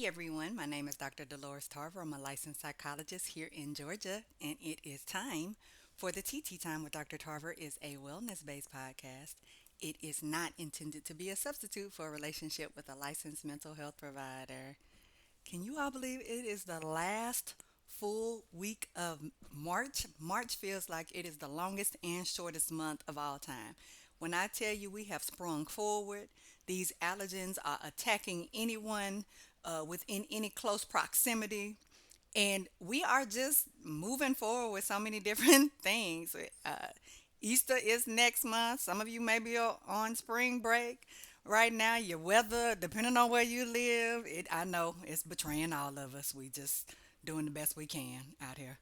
Hey everyone, my name is Dr. Dolores Tarver. I'm a licensed psychologist here in Georgia, and it is time for the TT Time with Dr. Tarver is a wellness-based podcast. It is not intended to be a substitute for a relationship with a licensed mental health provider. Can you all believe it is the last full week of March? March feels like it is the longest and shortest month of all time. When I tell you we have sprung forward, these allergens are attacking anyone within any close proximity. And we are just moving forward with so many different things. Easter is next month. Some of you may be on spring break right now. Your weather, depending on where you live, I know it's betraying all of us. We just doing the best we can out here.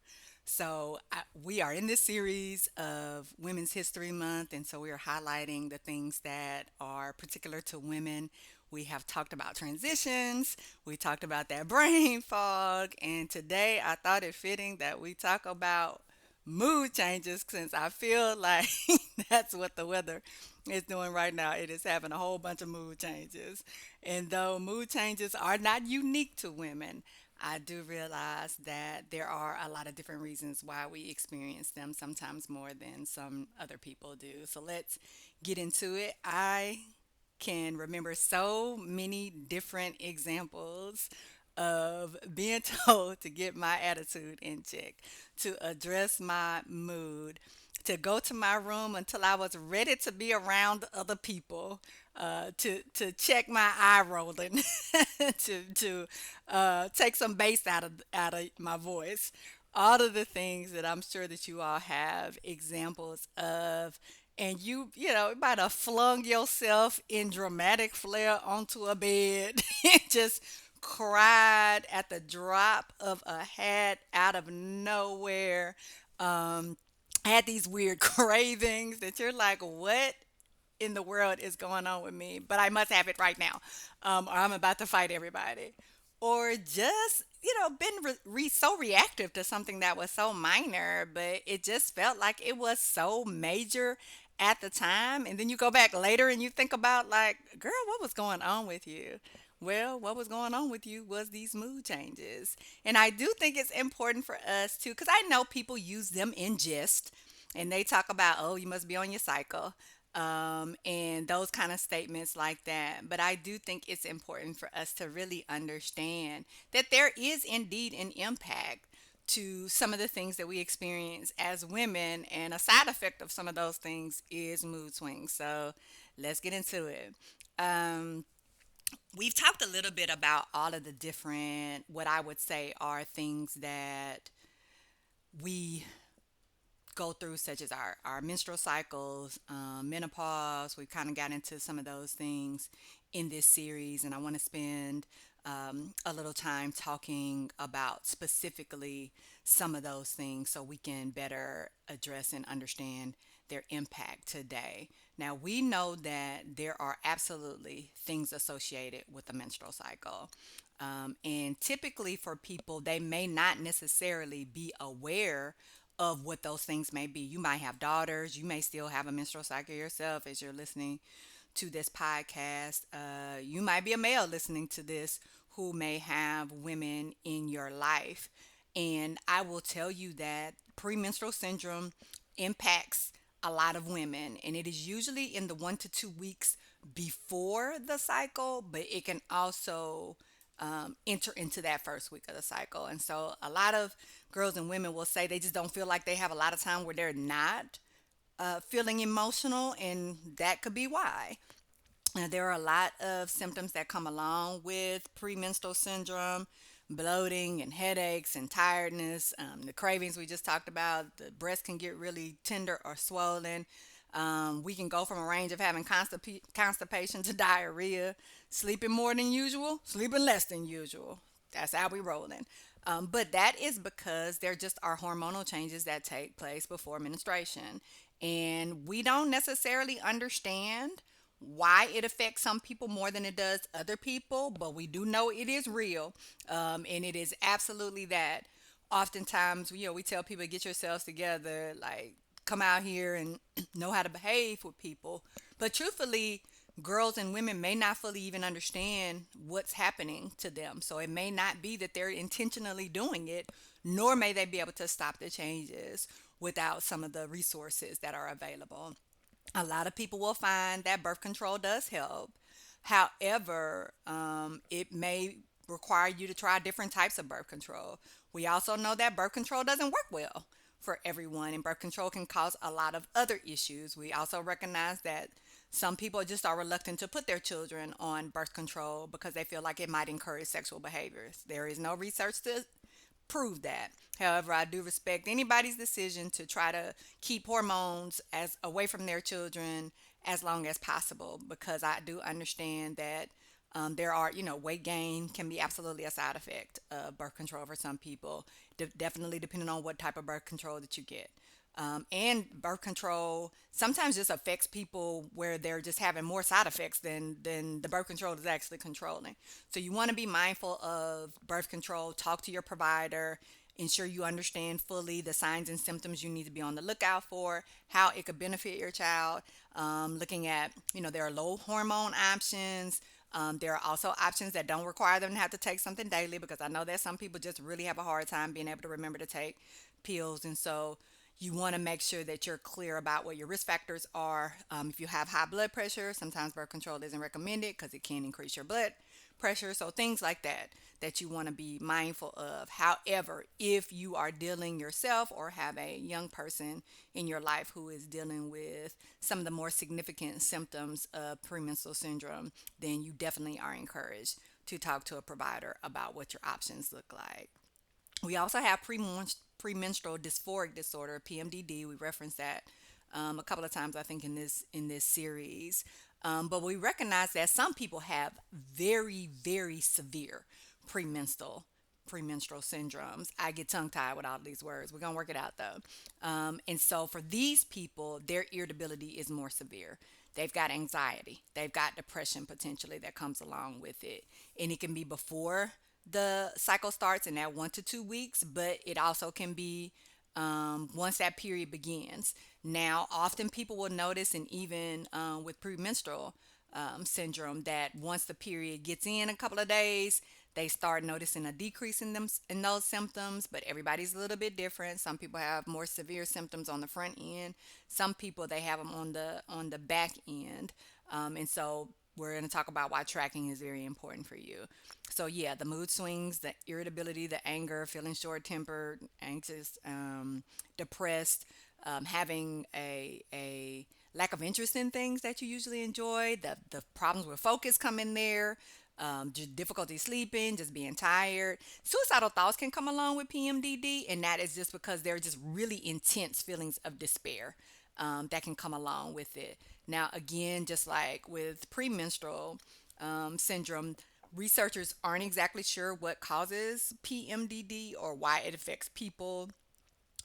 We are in this series of Women's History Month, and so we are highlighting the things that are particular to women. We have talked about transitions, we talked about that brain fog, and today I thought it fitting that we talk about mood changes since I feel like that's what the weather is doing right now. It is having a whole bunch of mood changes. And though mood changes are not unique to women, I do realize that there are a lot of different reasons why we experience them, sometimes more than some other people do. So let's get into it. I can remember so many different examples of being told to get my attitude in check, to address my mood, to go to my room until I was ready to be around other people, to check my eye rolling, to take some bass out of my voice. All of the things that I'm sure that you all have examples of, and you might have flung yourself in dramatic flair onto a bed and just cried at the drop of a hat out of nowhere. Had these weird cravings that you're like, what in the world is going on with me? But I must have it right now, or I'm about to fight everybody. Or just, been so reactive to something that was so minor, but it just felt like it was so major at the time. And then you go back later and you think about, like, girl, what was going on with you? Well, what was going on with you was these mood changes. And I do think it's important for us to, because I know people use them in jest and they talk about, oh, you must be on your cycle, and those kind of statements like that. But I do think it's important for us to really understand that there is indeed an impact to some of the things that we experience as women, and a side effect of some of those things is mood swings. So let's get into it. Um, we've talked a little bit about all of the different, what I would say are things that we go through, such as our menstrual cycles, menopause. We've kind of got into some of those things in this series, and I want to spend a little time talking about specifically some of those things so we can better address and understand their impact today. Now, we know that there are absolutely things associated with the menstrual cycle. And typically, for people, they may not necessarily be aware of what those things may be. You might have daughters, you may still have a menstrual cycle yourself as you're listening to this podcast. You might be a male listening to this who may have women in your life. And I will tell you that premenstrual syndrome impacts a lot of women, and it is usually in the 1 to 2 weeks before the cycle, but it can also enter into that first week of the cycle. And so a lot of girls and women will say they just don't feel like they have a lot of time where they're not feeling emotional, and that could be why. There are a lot of symptoms that come along with premenstrual syndrome: bloating and headaches and tiredness, the cravings we just talked about. The breast can get really tender or swollen. We can go from a range of having constipation to diarrhea, sleeping more than usual, sleeping less than usual. That's how we rolling. But that is because there just are hormonal changes that take place before menstruation. And we don't necessarily understand why it affects some people more than it does other people, but we do know it is real. And it is absolutely that. Oftentimes, we tell people, get yourselves together, like, come out here and know how to behave with people. But truthfully, girls and women may not fully even understand what's happening to them. So it may not be that they're intentionally doing it, nor may they be able to stop the changes without some of the resources that are available. A lot of people will find that birth control does help. However, it may require you to try different types of birth control. We also know that birth control doesn't work well for everyone, and birth control can cause a lot of other issues. We also recognize that some people just are reluctant to put their children on birth control because they feel like it might encourage sexual behaviors. There is no research to prove that. However, I do respect anybody's decision to try to keep hormones as away from their children as long as possible, because I do understand that there are, weight gain can be absolutely a side effect of birth control for some people, definitely depending on what type of birth control that you get. And birth control sometimes just affects people where they're just having more side effects than the birth control is actually controlling. So you want to be mindful of birth control. Talk to your provider. Ensure you understand fully the signs and symptoms you need to be on the lookout for, how it could benefit your child. Looking at, there are low hormone options. There are also options that don't require them to have to take something daily, because I know that some people just really have a hard time being able to remember to take pills. And so you want to make sure that you're clear about what your risk factors are. If you have high blood pressure, sometimes birth control isn't recommended because it can increase your blood pressure. So things like that you want to be mindful of. However, if you are dealing yourself or have a young person in your life who is dealing with some of the more significant symptoms of premenstrual syndrome, then you definitely are encouraged to talk to a provider about what your options look like. We also have premenstrual dysphoric disorder, PMDD. We referenced that a couple of times, I think, in this series. But we recognize that some people have very, very severe premenstrual premenstrual syndromes. I get tongue tied with all these words. We're gonna work it out though. And so for these people, their irritability is more severe. They've got anxiety. They've got depression potentially that comes along with it, and it can be before the cycle starts in that 1 to 2 weeks, but it also can be once that period begins. Now, often people will notice, and even with premenstrual syndrome, that once the period gets in a couple of days, they start noticing a decrease in those symptoms. But everybody's a little bit different. Some people have more severe symptoms on the front end. Some people, they have them on the back end. And so we're going to talk about why tracking is very important for you. So yeah, the mood swings, the irritability, the anger, feeling short tempered, anxious, depressed, having a lack of interest in things that you usually enjoy, the problems with focus come in there, difficulty sleeping, just being tired. Suicidal thoughts can come along with PMDD, and that is just because there are just really intense feelings of despair that can come along with it. Now, again, just like with premenstrual syndrome, researchers aren't exactly sure what causes PMDD or why it affects people,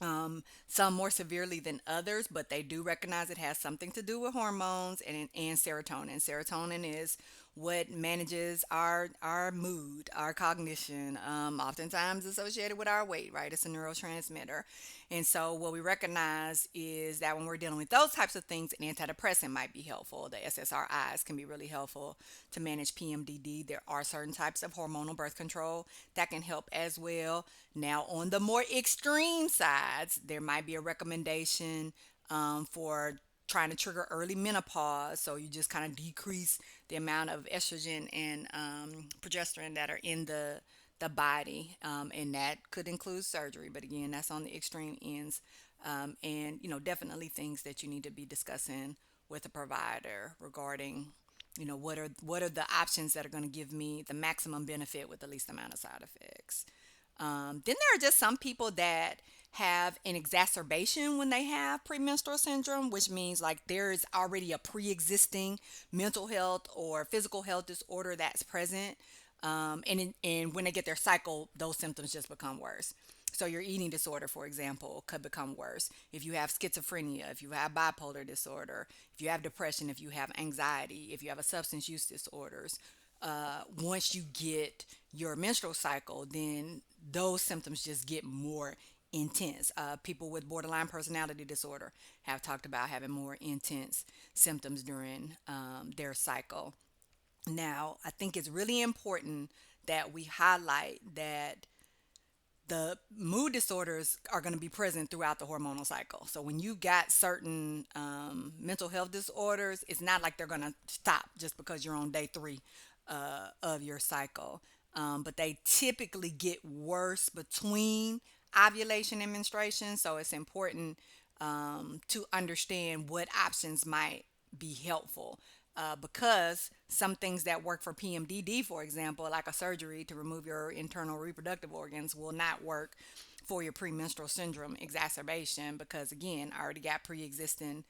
some more severely than others, but they do recognize it has something to do with hormones and serotonin. Serotonin is what manages our mood, our cognition, oftentimes associated with our weight, right? It's a neurotransmitter. And so what we recognize is that when we're dealing with those types of things, an antidepressant might be helpful. The SSRIs can be really helpful to manage PMDD. There are certain types of hormonal birth control that can help as well. Now, on the more extreme sides, there might be a recommendation for trying to trigger early menopause. So you just kind of decrease the amount of estrogen and progesterone that are in the body, and that could include surgery. But again, that's on the extreme ends, and definitely things that you need to be discussing with a provider regarding, what are the options that are going to give me the maximum benefit with the least amount of side effects. Then there are just some people that have an exacerbation when they have premenstrual syndrome, which means like there is already a pre-existing mental health or physical health disorder that's present. And when they get their cycle, those symptoms just become worse. So your eating disorder, for example, could become worse. If you have schizophrenia, if you have bipolar disorder, if you have depression, if you have anxiety, if you have a substance use disorders, once you get your menstrual cycle, then those symptoms just get more intense. People with borderline personality disorder have talked about having more intense symptoms during their cycle. Now, I think it's really important that we highlight that the mood disorders are going to be present throughout the hormonal cycle. So when you got certain mental health disorders, it's not like they're going to stop just because you're on day three of your cycle. But they typically get worse between ovulation and menstruation. So it's important to understand what options might be helpful. Because some things that work for PMDD, for example, like a surgery to remove your internal reproductive organs, will not work for your premenstrual syndrome exacerbation because, again, I already got pre existing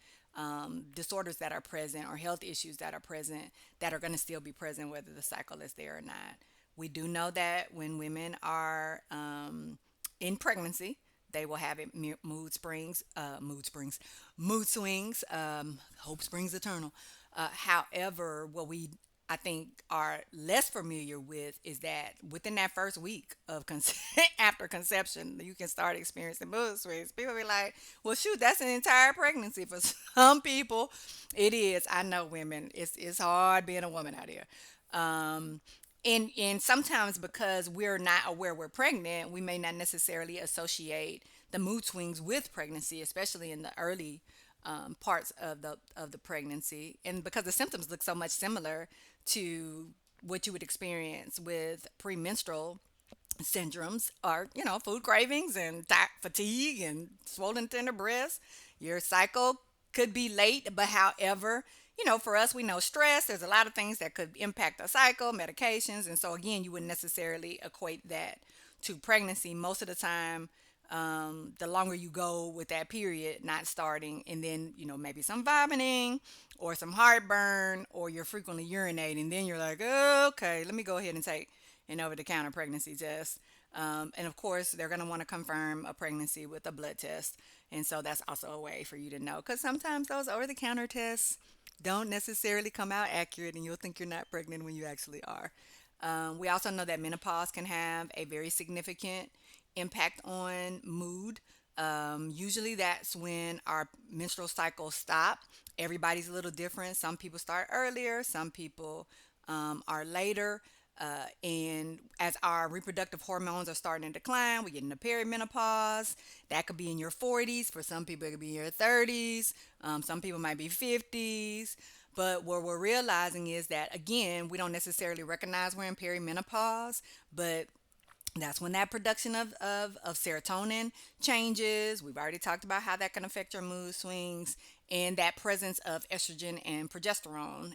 disorders that are present or health issues that are present that are going to still be present whether the cycle is there or not. We do know that when women are in pregnancy, they will have it mood swings, hope springs eternal. However, what we I think are less familiar with is that within that first week of after conception, you can start experiencing mood swings. People be like, "Well, shoot, that's an entire pregnancy." For some people, it is. I know women. It's hard being a woman out here. Um, and sometimes because we're not aware we're pregnant, we may not necessarily associate the mood swings with pregnancy, especially in the early parts of the pregnancy, and because the symptoms look so much similar to what you would experience with premenstrual syndromes are, food cravings and fatigue and swollen tender breasts. Your cycle could be late, but however, for us, we know stress, there's a lot of things that could impact the cycle, medications. And so, again, you wouldn't necessarily equate that to pregnancy. Most of the time, the longer you go with that period not starting, and then, maybe some vomiting or some heartburn, or you're frequently urinating, then you're like, oh, okay, let me go ahead and take an over the counter pregnancy test. And of course, they're going to want to confirm a pregnancy with a blood test. And so that's also a way for you to know, because sometimes those over the counter tests don't necessarily come out accurate, and you'll think you're not pregnant when you actually are. We also know that menopause can have a very significant impact on mood. Usually, that's when our menstrual cycles stop. Everybody's a little different. Some people start earlier, some people are later. And as our reproductive hormones are starting to decline, we get into perimenopause. That could be in your 40s. For some people, it could be in your 30s. Some people might be 50s. But what we're realizing is that, again, we don't necessarily recognize we're in perimenopause, but that's when that production of serotonin changes. We've already talked about how that can affect your mood swings. And that presence of estrogen and progesterone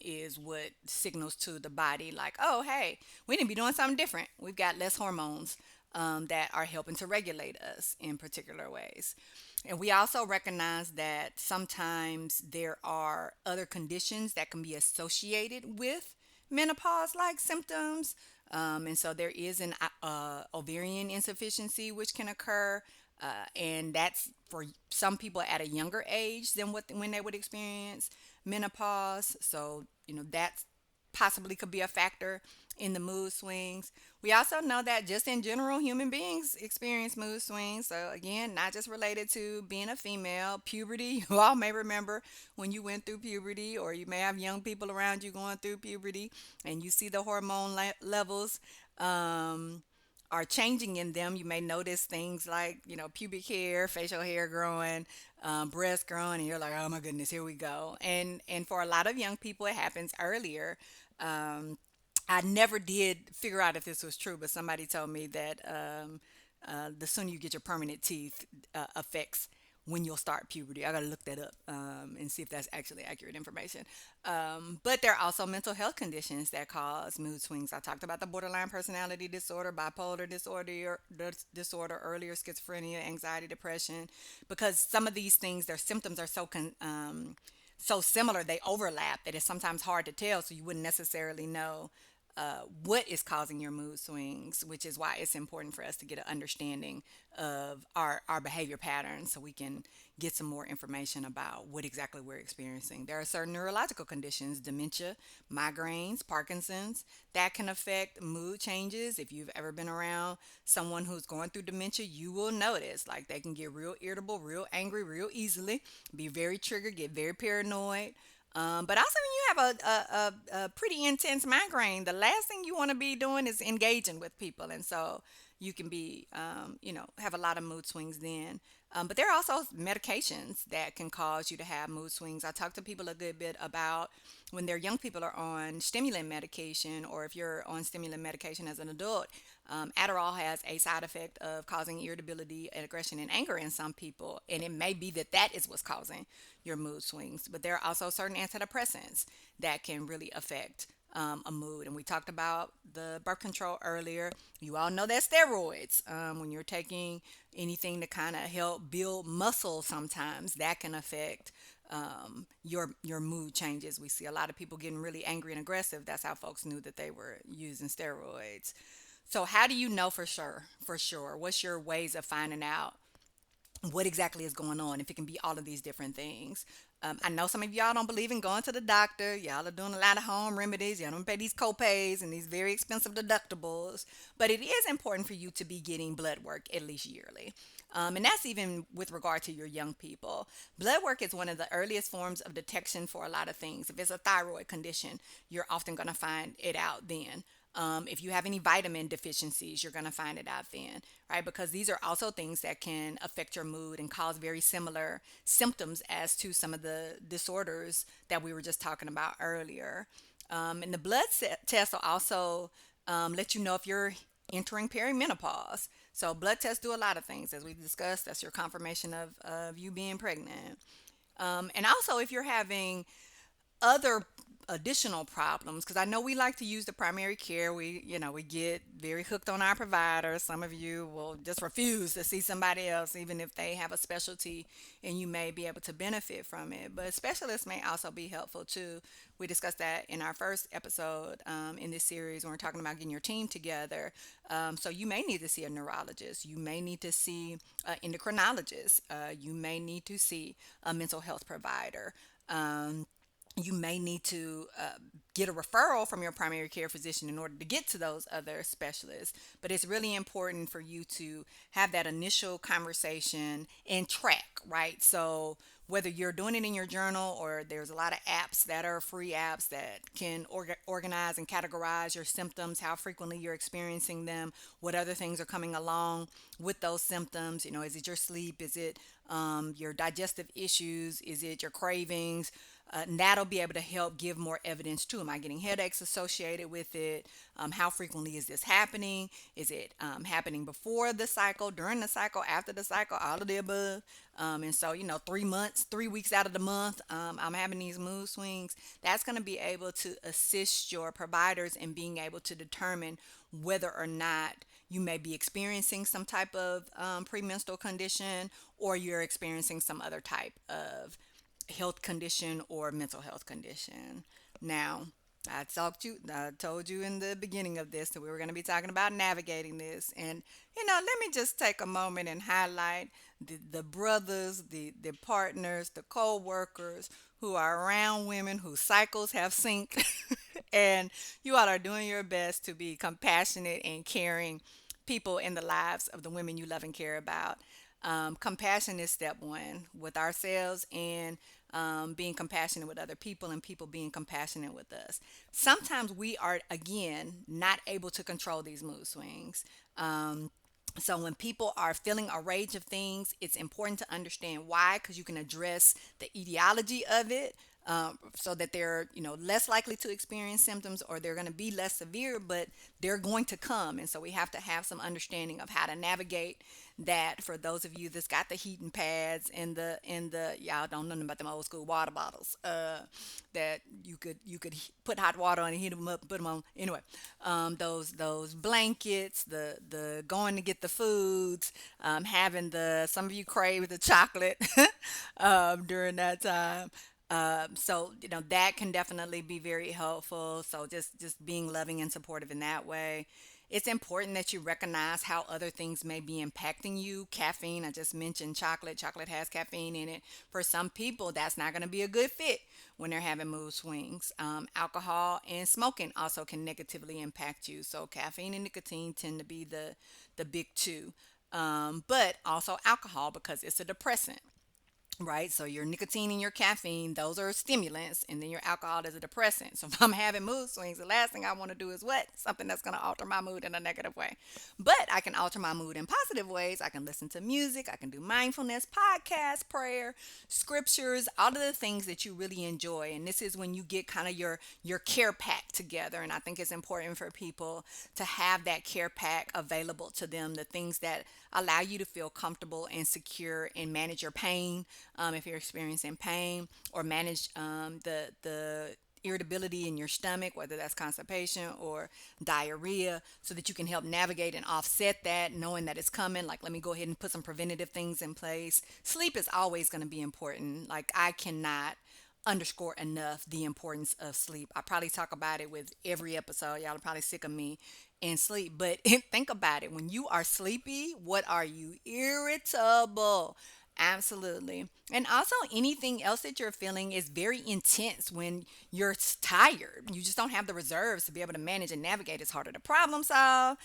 is what signals to the body, like, oh, hey, we need to be doing something different. We've got less hormones that are helping to regulate us in particular ways. And we also recognize that sometimes there are other conditions that can be associated with menopause like symptoms. And so there is an ovarian insufficiency which can occur, and that's for some people at a younger age than when they would experience menopause. So that possibly could be a factor in the mood swings. We also know that just in general, human beings experience mood swings. So, again, not just related to being a female. Puberty, you all may remember when you went through puberty, or you may have young people around you going through puberty, and you see the hormone levels are changing in them. You may notice things like, pubic hair, facial hair growing, breast growing, and you're like, oh my goodness, here we go. And for a lot of young people, it happens earlier. Um, I never did figure out if this was true, but somebody told me that the sooner you get your permanent teeth affects when you'll start puberty. I gotta look that up and see if that's actually accurate information. But there are also mental health conditions that cause mood swings. I talked about the borderline personality disorder, bipolar disorder earlier, schizophrenia, anxiety, depression, because some of these things, their symptoms are so similar, they overlap, that it's sometimes hard to tell. So you wouldn't necessarily know what is causing your mood swings, which is why it's important for us to get an understanding of our behavior patterns so we can get some more information about what exactly we're experiencing. There are certain neurological conditions, dementia, migraines, Parkinson's, that can affect mood changes. If you've ever been around someone who's going through dementia, you will notice like they can get real irritable, real angry, real easily, be very triggered, get very paranoid. But also, when you have a pretty intense migraine, the last thing you want to be doing is engaging with people. And so you can be, have a lot of mood swings then. But there are also medications that can cause you to have mood swings. I talk to people a good bit about when their young people are on stimulant medication, or if you're on stimulant medication as an adult. Adderall has a side effect of causing irritability, aggression, and anger in some people, and it may be that that is what's causing your mood swings. But there are also certain antidepressants that can really affect a mood. And we talked about the birth control earlier. You all know that steroids, when you're taking anything to kind of help build muscle, sometimes that can affect your mood changes. We see a lot of people getting really angry and aggressive. That's how folks knew that they were using steroids. So how do you know for sure? For sure, what's your ways of finding out what exactly is going on if it can be all of these different things? I know some of y'all don't believe in going to the doctor. Y'all are doing a lot of home remedies. Y'all don't pay these copays and these very expensive deductibles. But it is important for you to be getting blood work at least yearly. And that's even with regard to your young people. Blood work is one of the earliest forms of detection for a lot of things. If it's a thyroid condition, you're often going to find it out then. If you have any vitamin deficiencies, you're going to find it out then, right? Because these are also things that can affect your mood and cause very similar symptoms as to some of the disorders that we were just talking about earlier. And the test will also let you know if you're entering perimenopause. So, blood tests do a lot of things, as we discussed. That's your confirmation of you being pregnant. And also, if you're having other additional problems, because I know we like to use the primary care. We get very hooked on our providers. Some of you will just refuse to see somebody else even if they have a specialty, and you may be able to benefit from it. But specialists may also be helpful too. We discussed that in our first episode in this series when we're talking about getting your team together. So you may need to see a neurologist, you may need to see an endocrinologist, you may need to see a mental health provider. You may need to get a referral from your primary care physician in order to get to those other specialists. But it's really important for you to have that initial conversation and track, right? So whether you're doing it in your journal, or there's a lot of apps that are free apps that can organize and categorize your symptoms, how frequently you're experiencing them, what other things are coming along with those symptoms. Is it your sleep? Is it your digestive issues? Is it your cravings? And that'll be able to help give more evidence too. Am I getting headaches associated with it? How frequently is this happening? Is it happening before the cycle, during the cycle, after the cycle, all of the above? And so, 3 months, 3 weeks out of the month, I'm having these mood swings. That's going to be able to assist your providers in being able to determine whether or not you may be experiencing some type of premenstrual condition, or you're experiencing some other type of health condition or mental health condition. Now, I told you in the beginning of this that we were going to be talking about navigating this. And, let me just take a moment and highlight the brothers, the partners, the co workers who are around women whose cycles have synced. And you all are doing your best to be compassionate and caring people in the lives of the women you love and care about. Compassion is step one with ourselves, and being compassionate with other people, and people being compassionate with us. Sometimes we are, again, not able to control these mood swings. So when people are feeling a rage of things, it's important to understand why, because you can address the etiology of it, so that they're less likely to experience symptoms, or they're going to be less severe, but they're going to come. And so we have to have some understanding of how to navigate that. For those of you that's got the heating pads and the y'all don't know nothing about them old school water bottles, that you could put hot water on and heat them up and put them on. Anyway, those blankets, the going to get the foods, having the some of you crave the chocolate during that time. So that can definitely be very helpful. So just being loving and supportive in that way. It's important that you recognize how other things may be impacting you. Caffeine, I just mentioned chocolate. Chocolate has caffeine in it. For some people, that's not going to be a good fit when they're having mood swings. Alcohol and smoking also can negatively impact you. So caffeine and nicotine tend to be the big two. But also alcohol because it's a depressant. Right, so your nicotine and your caffeine, those are stimulants, and then your alcohol is a depressant. So if I'm having mood swings, the last thing I want to do is what? Something that's going to alter my mood in a negative way. But I can alter my mood in positive ways. I can listen to music, I can do mindfulness, podcast, prayer, scriptures, all of the things that you really enjoy. And this is when you get kind of your care pack together. And I think it's important for people to have that care pack available to them, the things that allow you to feel comfortable and secure and manage your pain, if you're experiencing pain, or manage the irritability in your stomach, whether that's constipation or diarrhea, so that you can help navigate and offset that, knowing that it's coming. Like, let me go ahead and put some preventative things in place. Sleep is always going to be important. Like, I cannot underscore enough the importance of sleep. I probably talk about it with every episode. Y'all are probably sick of me and sleep. But think about it. When you are sleepy, what are you? Irritable. Absolutely. And also, anything else that you're feeling is very intense when you're tired. You just don't have the reserves to be able to manage and navigate. It's harder to problem solve.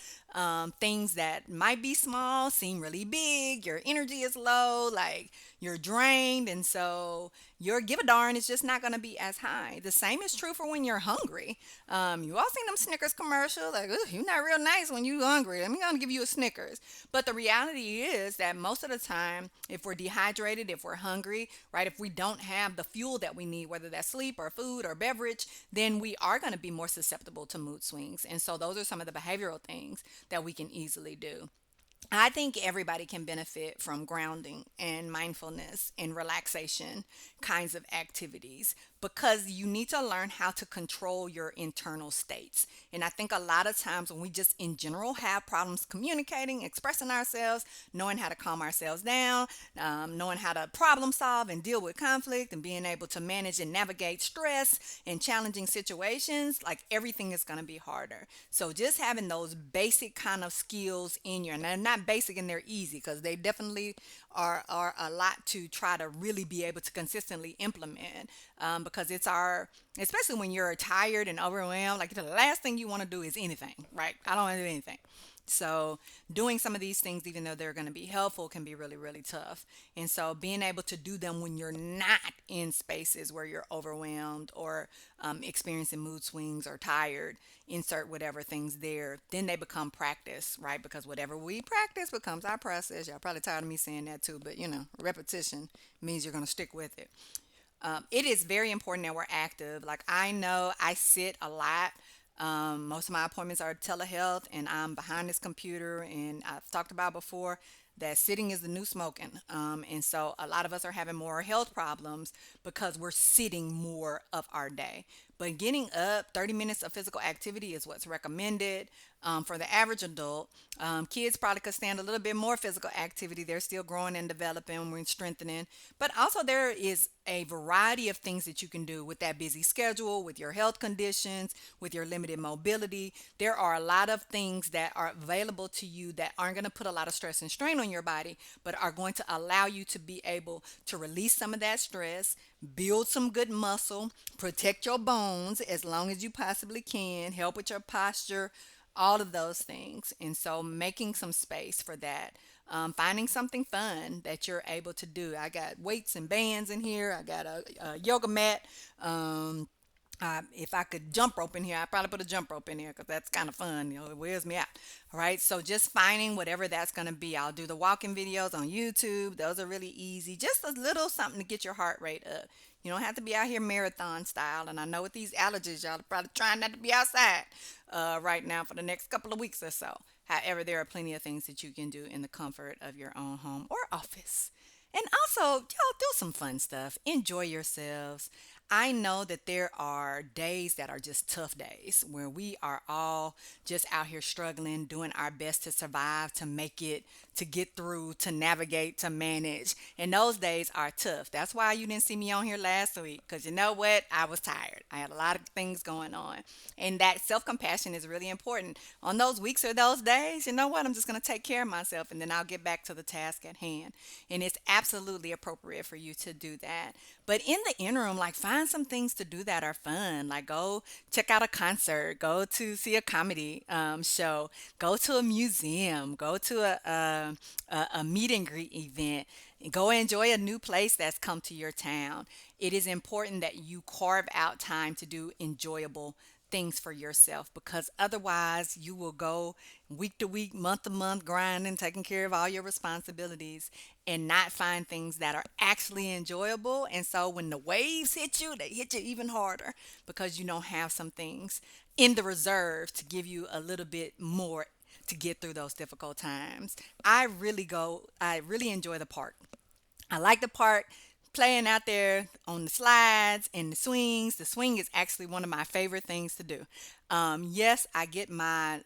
Things that might be small seem really big. Your energy is low, like you're drained. And so your give a darn is just not going to be as high. The same is true for when you're hungry. You all seen them Snickers commercials, like, "Ugh, you're not real nice when you're hungry. I'm going to give you a Snickers." But the reality is that most of the time, if we're dehydrated, if we're hungry, right, if we don't have the fuel that we need, whether that's sleep or food or beverage, then we are going to be more susceptible to mood swings. And so those are some of the behavioral things that we can easily do. I think everybody can benefit from grounding and mindfulness and relaxation kinds of activities, because you need to learn how to control your internal states. And I think a lot of times when we just in general have problems communicating, expressing ourselves, knowing how to calm ourselves down, knowing how to problem solve and deal with conflict, and being able to manage and navigate stress in challenging situations, like everything is going to be harder. So just having those basic kind of skills in you, and they're not basic and they're easy, because they definitely are a lot to try to really be able to consistently implement, because it's our, especially when you're tired and overwhelmed, like the last thing you want to do is anything, right? I don't want to do anything. So doing some of these things, even though they're going to be helpful, can be really, really tough. And so being able to do them when you're not in spaces where you're overwhelmed or experiencing mood swings or tired, insert whatever things there, then they become practice, right? Because whatever we practice becomes our process. Y'all probably tired of me saying that too, but repetition means you're going to stick with it. It is very important that we're active. Like, I know I sit a lot. Most of my appointments are telehealth, and I'm behind this computer. And I've talked about before that sitting is the new smoking. And so a lot of us are having more health problems because we're sitting more of our day. But getting up, 30 minutes of physical activity is what's recommended for the average adult. Kids probably could stand a little bit more physical activity. They're still growing and developing, we're strengthening. But also, there is a variety of things that you can do with that busy schedule, with your health conditions, with your limited mobility. There are a lot of things that are available to you that aren't going to put a lot of stress and strain on your body, but are going to allow you to be able to release some of that stress, build some good muscle, protect your bones as long as you possibly can, help with your posture, all of those things. And so making some space for that. Finding something fun that you're able to do. I got weights and bands in here. I got a yoga mat. Um, if I could jump rope in here, I'd probably put a jump rope in here because that's kind of fun. It wears me out. All right. So just finding whatever that's going to be. I'll do the walking videos on YouTube. Those are really easy. Just a little something to get your heart rate up. You don't have to be out here marathon style. And I know with these allergies, y'all are probably trying not to be outside right now for the next couple of weeks or so. However, there are plenty of things that you can do in the comfort of your own home or office. And also, y'all do some fun stuff. Enjoy yourselves. I know that there are days that are just tough days where we are all just out here struggling, doing our best to survive, to make it, to get through, to navigate, to manage. And those days are tough. That's why you didn't see me on here last week, because you know what? I was tired. I had a lot of things going on. And that self compassion is really important. On those weeks or those days, you know what? I'm just going to take care of myself and then I'll get back to the task at hand. And it's absolutely appropriate for you to do that. But in the interim, like find some things to do that are fun. Like go check out a concert, go to see a comedy show, go to a museum, go to a meet and greet event, go enjoy a new place that's come to your town. It is important that you carve out time to do enjoyable things for yourself, because otherwise you will go week to week, month to month, grinding, taking care of all your responsibilities and not find things that are actually enjoyable. And so when the waves hit you, they hit you even harder because you don't have some things in the reserve to give you a little bit more to get through those difficult times. I really enjoy the park. I like the park, playing out there on the slides and the swings. The swing is actually one of my favorite things to do. Yes, I get my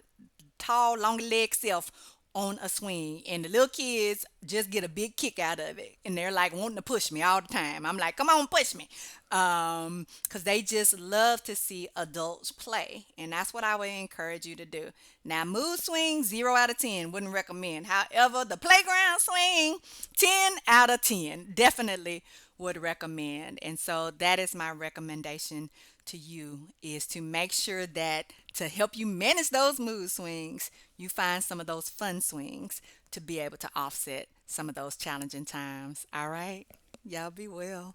tall, long leg self on a swing, and the little kids just get a big kick out of it, and they're like wanting to push me all the time. I'm like, come on, push me, because they just love to see adults play, and that's what I would encourage you to do. Now, mood swing, 0 out of 10, wouldn't recommend. However, the playground swing, 10 out of 10, definitely would recommend. And so that is my recommendation to you, is to make sure that to help you manage those mood swings, you find some of those fun swings to be able to offset some of those challenging times. All right? Y'all be well.